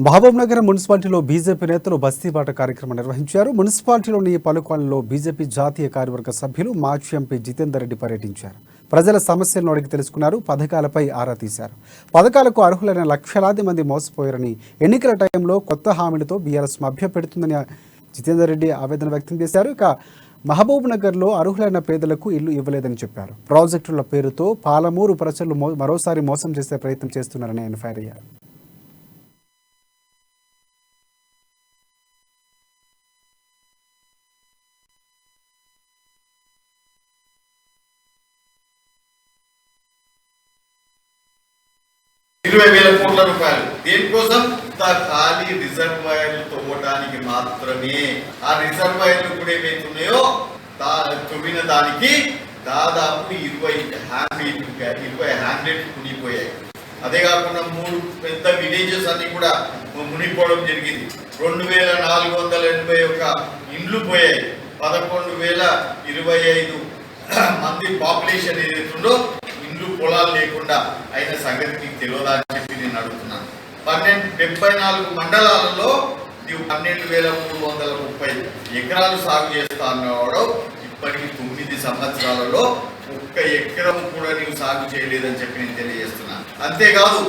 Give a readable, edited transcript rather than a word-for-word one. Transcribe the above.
మహబూబ్నగర్ మున్సిపాలిటీలో బీజేపీ నేతలు బస్తీబాట కార్యక్రమం నిర్వహించారు. మున్సిపాలిటీలోని పలు కాలనీలో బీజేపీ జాతీయ కార్యవర్గ సభ్యులు మాజీ ఎంపీ జితేందర్ రెడ్డి పర్యటించారు. ప్రజల సమస్యలను అడిగి తెలుసుకున్నారు. పథకాలపై ఆరా తీశారు. పథకాలకు అర్హులైన లక్షలాది మంది మోసపోయారని, ఎన్నికల టైంలో కొత్త హామీలతో బీఆర్ఎస్ మభ్యపెడుతుందని జితేందర్ రెడ్డి ఆవేదన వ్యక్తం చేశారు. ఇక మహబూబ్నగర్లో అర్హులైన పేదలకు ఇల్లు ఇవ్వలేదని చెప్పారు. ప్రాజెక్టుల పేరుతో పాలమూరు ప్రజలు మరోసారి మోసం చేసే ప్రయత్నం చేస్తున్నారని ఆయన ఫైర్ అయ్యారు. ₹20,000 దేనికోసం? ఖాళీ రిజర్వాయర్లు తవ్వడానికి మాత్రమే. ఆ రిజర్వాయర్లు కూడా ఏమైతున్నాయో తవ్విన దానికి దాదాపు 20 హ్యాండ్లెట్లు మునిగిపోయాయి. అదే కాకుండా 3 పెద్ద విలేజెస్ అన్ని కూడా మునిగిపోవడం జరిగింది. 2,481 ఇండ్లు పోయాయి. 11,025 మంది పాపులేషన్ ఏదైతుందో ఇండ్లు పొలాలు లేకుండా అయిన సంగతి మీకు తెలియదా అని చెప్పి నేను అడుగుతున్నాను. 74 మండలాలలో నీవు 12,330 ఎకరాలు సాగు చేస్తా అన్నవాడు ఇప్పటికి 9 సంవత్సరాలలో 1 ఎకరం కూడా నీవు సాగు చేయలేదని చెప్పి నేను తెలియజేస్తున్నాను. అంతేకాదు